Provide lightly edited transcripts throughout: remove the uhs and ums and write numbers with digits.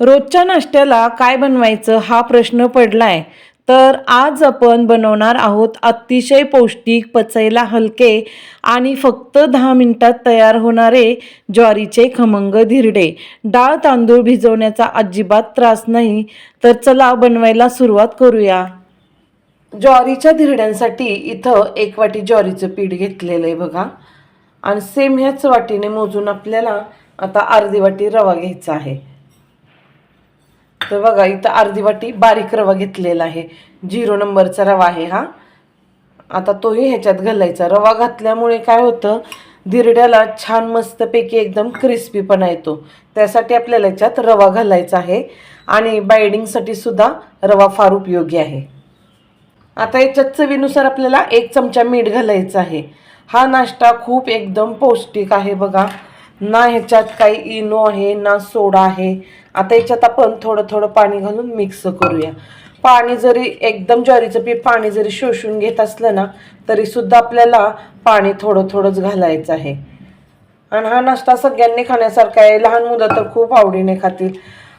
रोजच्या नाश्त्याला काय बनवायचं हा प्रश्न पडलाय. तर आज आपण बनवणार आहोत अतिशय पौष्टिक, पचायला हलके आणि फक्त 10 मिनिटात तयार होणारे ज्वारीचे खमंग धिरडे. डाळ तांदूळ भिजवण्याचा अजिबात त्रास नाही. तर चला बनवायला सुरुवात करूया. ज्वारीच्या धिरड्यांसाठी इथं 1 वाटी ज्वारीचं पीठ घेतलेलं आहे बघा. आणि सेम ह्याच वाटीने मोजून आपल्याला आता अर्धी वाटी रवा घ्यायचा आहे. तर बघा इथं अर्धी वाटी बारीक रवा घेतलेला आहे. 0 नंबरचा रवा आहे हा. आता तोही ह्याच्यात घालायचा. रवा घातल्यामुळे काय होतं, धिरड्याला छान मस्तपैकी एकदम क्रिस्पीपणा येतो. त्यासाठी आपल्याला ह्याच्यात रवा घालायचा आहे. आणि बाइंडिंगसाठी सुद्धा रवा फार उपयोगी आहे. आता याच्यात चवीनुसार आपल्याला 1 चमचा मीठ घालायचं आहे. हा नाश्ता खूप एकदम पौष्टिक आहे बघा. ना ह्याच्यात काही इनो आहे ना सोडा आहे. आता याच्यात आपण थोडं थोडं पाणी घालून मिक्स करूया. पाणी जरी एकदम ज्वारीचं पीठ पाणी जरी शोषून घेत असलं ना तरी सुद्धा आपल्याला पाणी थोडं थोडंच घालायचं आहे. आणि हा नाश्ता सगळ्यांनी खाण्यासारखा आहे. लहान मुलं तर खूप आवडीने खातील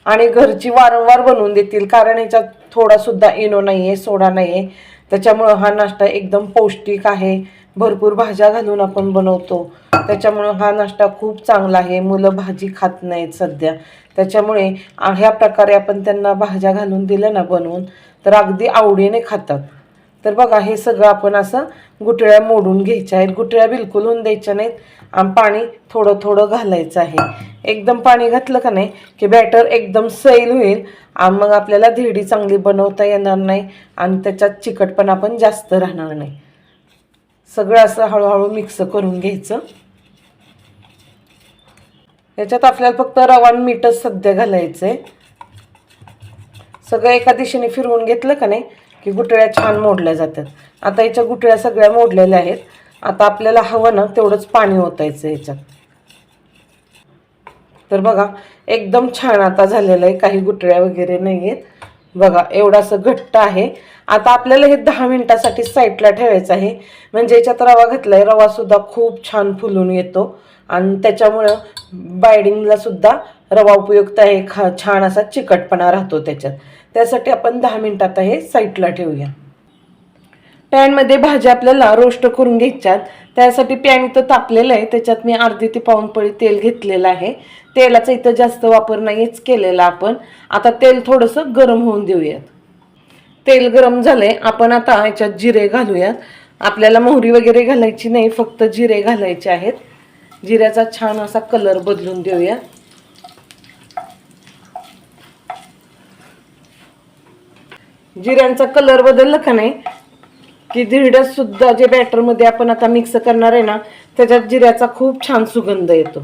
आणि घरची वारंवार बनवून देतील, कारण ह्याच्यात थोडा सुद्धा इनो नाही आहे, सोडा नाही आहे. त्याच्यामुळं हा नाश्ता एकदम पौष्टिक आहे. भरपूर भाज्या घालून आपण बनवतो, त्याच्यामुळं हा नाश्ता खूप चांगला आहे. मुलं भाजी खात नाहीत सध्या, त्याच्यामुळे ह्या प्रकारे आपण त्यांना भाज्या घालून दिल्या ना बनवून तर अगदी आवडीने खातात. तर बघा हे सगळं आपण असं गुठळ्या मोडून घ्यायच्या आहेत. गुठळ्या बिलकुल होऊन द्यायच्या नाहीत. आणि पाणी थोडं थोडं घालायचं आहे. एकदम पाणी घातलं का नाही की बॅटर एकदम सैल होईल आणि मग आपल्याला धिरडी चांगली बनवता येणार नाही आणि त्याच्यात चिकटपणा पण जास्त राहणार नाही. सगळं असं हळूहळू मिक्स करून घ्यायचं. याच्यात आपल्याला फक्त रवा आणि मीठच सध्या घालायचं आहे. सगळं एका दिशेने फिरवून घेतलं का नाही की गुठळ्या छान मोडल्या जातात. आता याच्या गुठळ्या सगळ्या मोडलेल्या आहेत. आता आपल्याला हवं ना तेवढंच पाणी ओतायचं याच्यात. तर बघा एकदम छान आता झालेलं आहे. काही गुठळ्या वगैरे नाही आहेत बघा, एवढासं घट्ट आहे. आता आपल्याला हे 10 मिनिटासाठी साईडला ठेवायचं आहे. म्हणजे याच्यात रवा घातलाय, रवा सुद्धा खूप छान फुलून येतो आणि त्याच्यामुळं बाइंडिंगला सुद्धा रवा उपयुक्त आहे. छान असा चिकटपणा राहतो त्याच्यात. त्यासाठी आपण 10 मिनिटात हे साईडला ठेवूया. पॅनमध्ये भाज्या आपल्याला रोस्ट करून घ्यायच्यात. त्यासाठी पॅन इथं तापलेलं आहे. त्याच्यात मी अर्धी ते पाऊण पळी तेल घेतलेलं आहे. तेलाचा इथं जास्त वापर नाहीच केलेला आपण. आता तेल थोडंसं गरम होऊन देऊयात. तेल गरम झालंय. आपण आता ह्याच्यात जिरे घालूयात. आपल्याला मोहरी वगैरे घालायची नाही, फक्त जिरे घालायचे आहेत. जिऱ्याचा छान असा कलर बदलून देऊया. जिऱ्यांचा कलर बदलला का नाही की धिरड्यात सुद्धा जे बॅटरमध्ये आपण आता मिक्स करणार आहे ना त्याच्यात जिऱ्याचा खूप छान सुगंध येतो.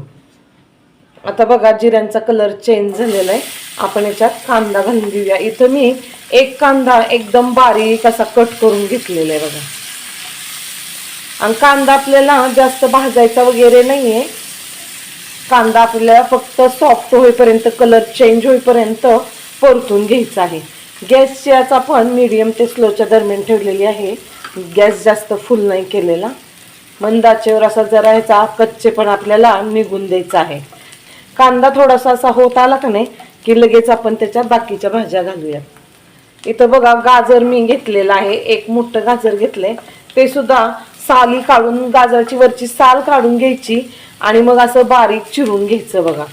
आता बघा जिऱ्यांचा कलर चेंज झालेला आहे. आपण याच्यात कांदा घालून देऊया. इथं मी 1 कांदा एकदम बारीक असा कट करून घेतलेला आहे बघा. आणि कांदा आपल्याला जास्त भाजायचा वगैरे नाहीये. कांदा आपल्याला फक्त सॉफ्ट होईपर्यंत, कलर चेंज होईपर्यंत परतून घ्यायचा आहे. गॅसची आच आपण मीडियम ते स्लोच्या दरम्यान ठेवलेली आहे. गॅस जास्त फुल नाही केलेला. मंद आचेवर असा जरा ह्याचा कच्चेपणा आपल्याला निघून द्यायचा आहे. कांदा थोडासा असा होत आला का नाही की लगेच आपण त्याच्यात बाकीच्या भाज्या घालूयात. इथं बघा गाजर मी घेतलेलं आहे. 1 मोठं गाजर घेतलंय. ते सुद्धा साली काढून, गाजराची वरची साल काढून घ्यायची आणि मग असं बारीक चिरून घ्यायचं बघा.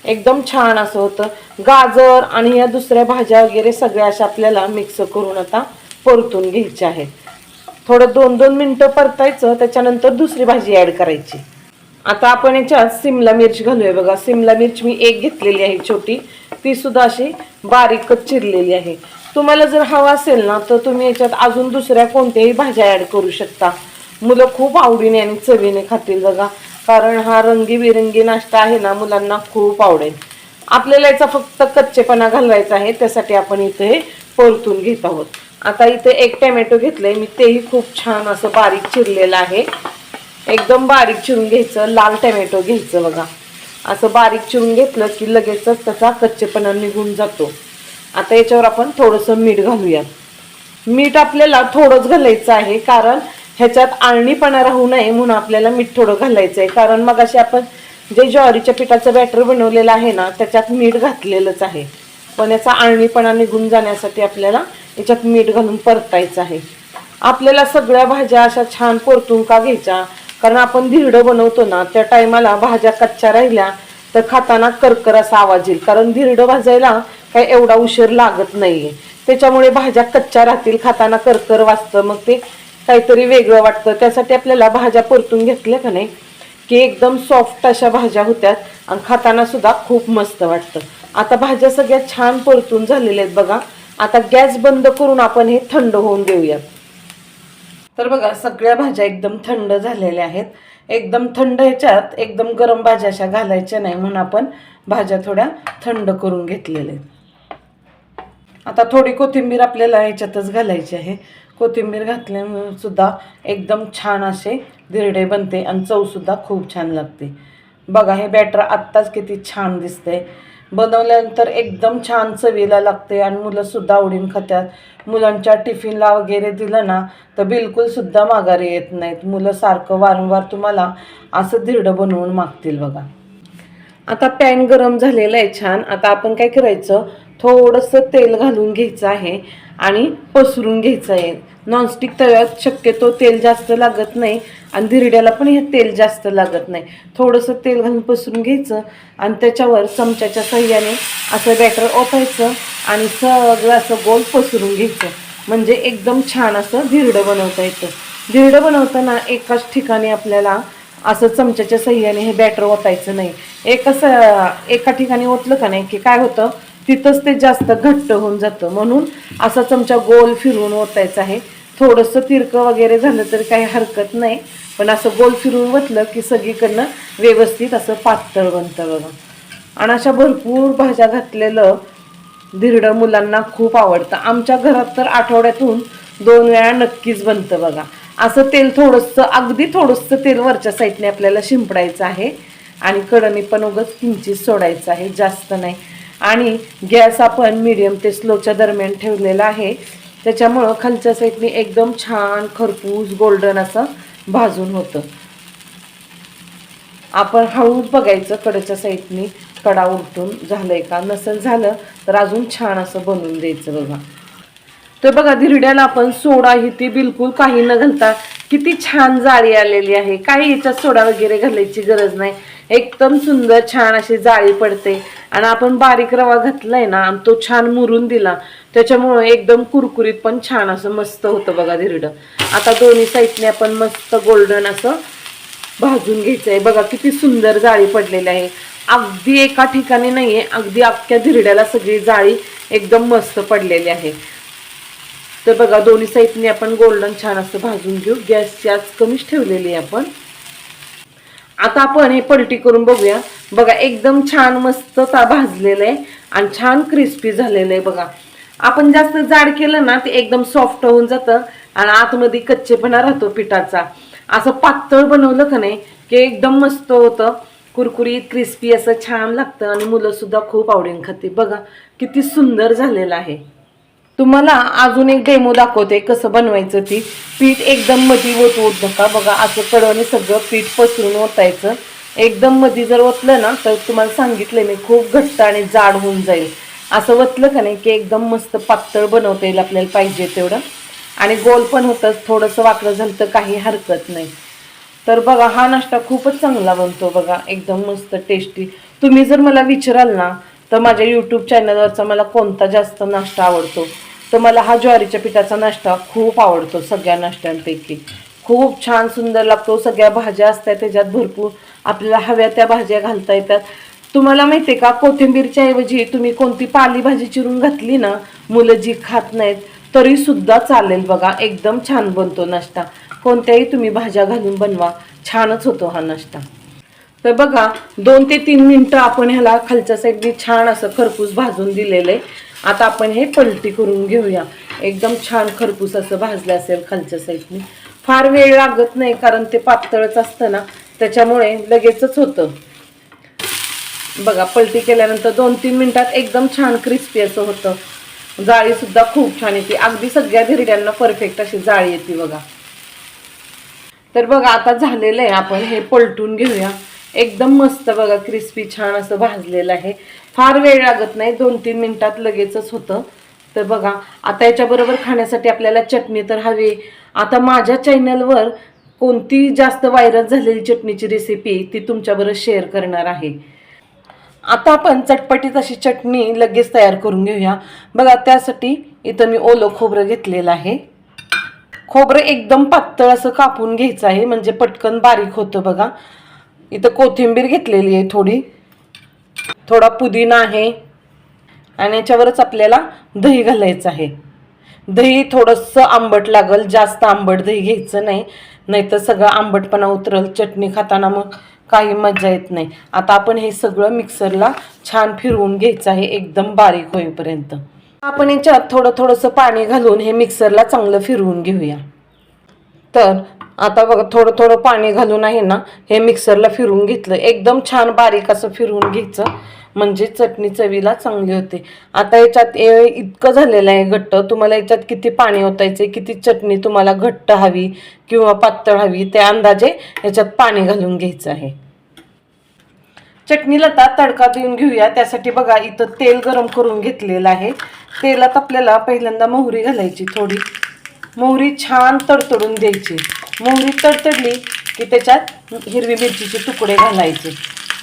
एकदम छान असं होतं. गाजर आणि या दुसऱ्या भाज्या वगैरे सगळ्या अशा आपल्याला मिक्स करून आता परतून घ्यायच्या आहेत. थोडं 2-2 मिनिटं परतायचं. त्याच्यानंतर दुसरी भाजी ॲड करायची. आता आपण याच्यात सिमला मिरची घालूया बघा. सिमला मिरची मी 1 घेतलेली आहे छोटी. ती सुद्धा अशी बारीकच चिरलेली आहे. तुम्हाला जर हवा असेल ना तर तुम्ही याच्यात अजून दुसऱ्या कोणत्याही भाज्या ॲड करू शकता. मुलं खूप आवडीने आणि चवीने खातील बघा, कारण हा रंगीबिरंगी नाश्ता आहे ना, मुलांना खूप आवडेल. आपल्याला याचा फक्त कच्चेपणा घालवायचा आहे. त्यासाठी आपण इथे हे परतून घेत आहोत. आता इथे 1 टोमॅटो घेतलंय मी. तेही खूप छान असं बारीक चिरलेलं आहे. एकदम बारीक चिरून घ्यायचं. लाल टोमॅटो घ्यायचं बघा. असं बारीक चिरून घेतलं की लगेचच त्याचा कच्चेपणा निघून जातो. आता याच्यावर आपण थोडंसं मीठ घालूयात. मीठ आपल्याला थोडंच घालायचं आहे, कारण ह्याच्यात आळणीपणा राहू नये म्हणून आपल्याला मीठ थोडं घालायचं आहे. कारण मग अशी आपण जे ज्वारीच्या पिठाचं बॅटर बनवलेलं आहे ना त्याच्यात मीठ घातलेलंच आहे, पण याचा आळणीपणा निघून जाण्यासाठी आपल्याला याच्यात मीठ घालून परतायचं आहे. आपल्याला सगळ्या भाज्या अशा छान परतून का घ्यायच्या, कारण आपण धिरडं बनवतो ना त्या टायमाला भाज्या कच्च्या राहिल्या तर खाताना करकर असा आवाज येईल, कारण धिरडं भाजायला काही एवढा उशीर लागत नाहीये. त्याच्यामुळे भाज्या कच्च्या राहतील, खाताना करकर वाजतं, मग ते काहीतरी वेगळं वाटतं. त्यासाठी आपल्याला भाज्या परतून घेतल्या का नाही की एकदम सॉफ्ट अशा भाज्या होत्यात आणि खाताना सुद्धा खूप मस्त वाटतं. आता भाज्या सगळ्या छान परतून झालेल्या आहेत बघा. आता गॅस बंद करून आपण हे थंड होऊन देऊयात. तर बघा सगळ्या भाज्या एकदम थंड झालेल्या आहेत. एकदम थंड ह्याच्यात एकदम गरम भाज्या अशा घालायच्या नाही, म्हणून आपण भाज्या थोड्या थंड करून घेतलेल्या आहेत. आता थोडी कोथिंबीर आपल्याला ह्याच्यातच घालायची आहे. कोथिंबीर घातल्यामुळे सुद्धा एकदम छान असे धिरडे बनते आणि चवसुद्धा खूप छान लागते. बघा हे बॅटर आत्ताच किती छान दिसते. बनवल्यानंतर एकदम छान चवीला लागते आणि मुलंसुद्धा आवडीने खातात. मुलांच्या टिफिनला वगैरे दिलं ना तर बिलकुलसुद्धा माघारी येत नाहीत. मुलं सारखं वारंवार तुम्हाला असं धिरडं बनवून मागतील बघा. आता पॅन गरम झालेलं आहे छान. आता आपण काय करायचं, थोडंसं तेल घालून घ्यायचं आहे आणि पसरून घ्यायचं आहे. नॉनस्टिक तव्यात शक्यतो तेल जास्त लागत नाही आणि धिरड्याला पण हे तेल जास्त लागत नाही. थोडंसं तेल घालून पसरून घ्यायचं आणि त्याच्यावर चमच्याच्या साह्याने असं बॅटर ओतायचं आणि सगळं असं गोल पसरून घ्यायचं, म्हणजे एकदम छान असं धिरडं बनवता येतं. धिरडं बनवताना एकाच ठिकाणी आपल्याला असं चमच्याच्या साह्याने हे बॅटर ओतायचं नाही. एका ठिकाणी ओतलं का नाही की काय होतं, तिथंच ते जास्त घट्ट होऊन जातं. म्हणून असा चमचा गोल फिरवून ओतायचा आहे. थोडंसं तिरकं वगैरे झालं तरी काही हरकत नाही, पण असं गोल फिरवून ओतलं की सगळीकडनं व्यवस्थित असं पातळ बनतं बघा. आणि अशा भरपूर भाज्या घातलेलं धिरडं मुलांना खूप आवडतं. आमच्या घरात तर आठवड्यातून 2 वेळा नक्कीच बनतं बघा. असं तेल थोडंसं, अगदी थोडंसं तेल वरच्या साईडने आपल्याला शिंपडायचं आहे आणि कढणी पण उगाच किंचित सोडायचं आहे, जास्त नाही. आणि गॅस आपण मीडियम ते स्लोच्या दरम्यान ठेवलेला आहे, त्याच्यामुळं खालच्या साईडने एकदम छान खरपूस गोल्डन असं भाजून होतं. आपण हळूच बघायचं कडेच्या साईडने कडा उलटून झालंय का, नसेल झालं तर अजून छान असं बनवून द्यायचं बघा. तर बघा धिरड्याला आपण सोडा ही ती बिलकुल काही न घालता किती छान जाळी आलेली आहे. काही याच्यात सोडा वगैरे घालायची गरज नाही. एकदम सुंदर छान अशी जाळी पडते आणि आपण बारीक रवा घातलाय ना आणि तो छान मुरून दिला, त्याच्यामुळे एकदम कुरकुरीत पण छान असं मस्त होतं बघा धिरडं. आता दोन्ही साईडने आपण मस्त गोल्डन असं भाजून घ्यायचंय. बघा किती सुंदर जाळी पडलेली आहे. अगदी एका ठिकाणी नाहीये, अगदी अख्ख्या धिरड्याला सगळी जाळी एकदम मस्त पडलेली आहे. तर बघा दोन्ही साईडने आपण गोल्डन छान असं भाजून घेऊ. गॅसची आच कमीच ठेवलेली आहे आपण. आता आपण हे पलटी करून बघूया. बघा एकदम छान मस्त भाजलेलं आहे आणि छान क्रिस्पी झालेलं आहे बघा. आपण जास्त जाड केलं ना ते एकदम सॉफ्ट होऊन जातं आणि आतमध्ये कच्चेपणा राहतो पिठाचा. असं पातळ बनवलं का नाही की एकदम मस्त होतं, कुरकुरीत क्रिस्पी असं छान लागतं आणि मुलं सुद्धा खूप आवडीने खाते. बघा किती सुंदर झालेलं आहे. तुम्हाला अजून एक डेमो दाखवते कसं बनवायचं. ती पीठ एकदम मधी ओतवत नका बघा, असं कडवणे सगळं पीठ पसरून ओतायचं. एकदम मधी जर ओतलं ना तर तुम्हाला सांगितलं मी खूप घट्ट आणि जाड होऊन जाईल. असं ओतलं का नाही की एकदम मस्त पातळ बनवता येईल आपल्याला पाहिजे तेवढं, आणि गोल पण होतं. थोडंसं वाकडं झालं तर काही हरकत नाही. तर बघा हा नाश्ता खूपच चांगला बनतो बघा, एकदम मस्त टेस्टी. तुम्ही जर मला विचाराल ना तर माझ्या यूट्यूब चॅनलवरचा मला कोणता जास्त नाश्ता आवडतो, तर मला हा ज्वारीच्या पिठाचा नाश्ता खूप आवडतो. सगळ्या नाश्त्यांपैकी खूप छान सुंदर लागतो. सगळ्या भाज्या असतात त्याच्यात भरपूर, आपल्याला हव्या त्या भाज्या घालता येतात. तुम्हाला माहिती आहे का, कोथिंबीरच्या ऐवजी तुम्ही कोणती पालेभाजी चिरून घातली ना, मुलं जी खात नाहीत तरी सुद्धा चालेल बघा. एकदम छान बनतो नाश्ता. कोणत्याही तुम्ही भाज्या घालून बनवा, छानच होतो हा नाश्ता. तर बघा 2 ते 3 मिनिटं आपण ह्याला खालच्या साईडने छान असं खरपूस भाजून दिलेलं आहे. आता आपण हे पलटी करून घेऊया. एकदम छान खरपूस असं भाजलं असेल खालच्या साईडने. फार वेळ लागत नाही कारण ते पातळच असतं ना, त्याच्यामुळे लगेचच होतं. बघा पलटी केल्यानंतर 2-3 मिनिटात एकदम छान क्रिस्पी असं होतं. जाळी सुद्धा खूप छान येते. अगदी सगळ्या धिरड्यांना परफेक्ट अशी जाळी येते बघा. तर बघा आता झालेलं आहे, आपण हे पलटून घेऊया. एकदम मस्त बघा, क्रिस्पी छान असं भाजलेलं आहे. फार वेळ लागत नाही, 2-3 मिनिटात लगेचच होतं. तर बघा, आता याच्याबरोबर खाण्यासाठी आपल्याला चटणी तर हवी. आता माझ्या चॅनलवर कोणती जास्त व्हायरल झालेली चटणीची रेसिपी ती तुमच्याबरोबर शेअर करणार आहे. आता आपण चटपटीत अशी चटणी लगेच तयार करून घेऊया. बघा, त्यासाठी इथं मी ओलं खोबरं घेतलेलं आहे. खोबरं एकदम पातळ असं कापून घ्यायचं आहे, म्हणजे पटकन बारीक होतं. बघा, इथं कोथिंबीर घेतलेली आहे, थोडा पुदिना आहे आणि याच्यावरच आपल्याला दही घालायचं आहे. दही थोडंसं आंबट लागल, जास्त आंबट दही घ्यायचं नाही, नाहीतर सगळं आंबटपणा उतरल चटणी खाताना, मग काही मजा येत नाही. आता आपण हे सगळं मिक्सरला छान फिरवून घ्यायचं आहे एकदम बारीक होईपर्यंत. आपण याच्यात थोडंसं पाणी घालून हे मिक्सरला चांगलं फिरवून घेऊया. तर आता बघा, थोडं पाणी घालून आहे ना हे मिक्सरला फिरवून घेतलं. एकदम छान बारीक असं फिरवून घ्यायचं, म्हणजे चटणी चवीला चांगली होते. आता याच्यात इतकं झालेलं आहे घट्ट. तुम्हाला याच्यात किती पाणी ओतायचे, किती चटणी तुम्हाला घट्ट हवी किंवा पातळ हवी, त्या अंदाजे याच्यात पाणी घालून घ्यायचं आहे. चटणीला आता तडका देऊन घेऊया. त्यासाठी बघा, इथं तेल गरम करून घेतलेलं आहे. तेलात आपल्याला पहिल्यांदा मोहरी घालायची. थोडी मोहरी छान तडतडून द्यायची. मोहरी तडतडली की त्याच्यात हिरवी मिरचीचे तुकडे घालायचे.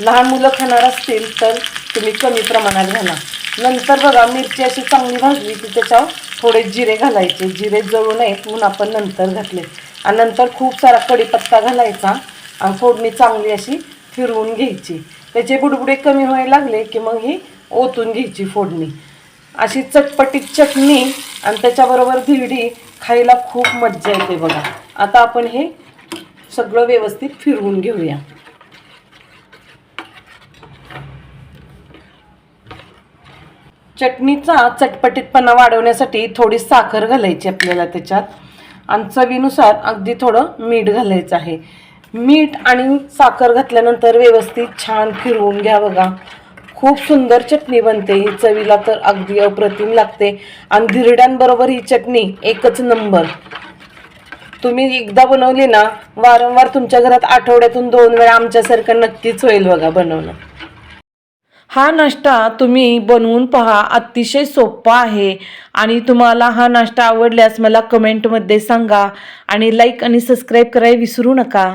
लहान मुलं खाणार असतील तर तुम्ही कमी प्रमाणात घाला. नंतर बघा, मिरची अशी चांगली भाजली की त्याच्यावर थोडे जिरे घालायचे. जिरे जळू नयेत म्हणून आपण नंतर घातले. आणि नंतर खूप सारा कढीपत्ता घालायचा आणि फोडणी चांगली अशी फिरवून घ्यायची. त्याचे बुडबुडे कमी व्हायला लागले की मग ही ओतून घ्यायची फोडणी. अशी चटपटीत चटणी आणि त्याच्याबरोबर धिरडी खायला खूप मज्जा येते बघा. आता आपण हे सगळं व्यवस्थित फिरवून घेऊया. चटणीचा चटपटीतपणा वाढवण्यासाठी थोडी साखर घालायची आपल्याला त्याच्यात, आणि चवीनुसार अगदी थोडं मीठ घालायचं आहे. मीठ आणि साखर घातल्यानंतर व्यवस्थित छान फिरवून घ्या. बघा, खूप सुंदर चटणी बनते ही. चवीला तर अगदी अप्रतिम लागते आणि धिरड्यांबरोबर ही चटणी एकच नंबर. तुम्ही एकदा बनवली ना, वारंवार तुमच्या घरात आठवड्यातून 2 वेळा आमच्यासारखं नक्कीच होईल बघा बनवणं. हा नाश्ता तुम्ही बनवून पहा, अतिशय सोपा आहे. आणि तुम्हाला हा नाश्ता आवडल्यास मला कमेंटमध्ये सांगा आणि लाईक आणि सबस्क्राईब करायला विसरू नका.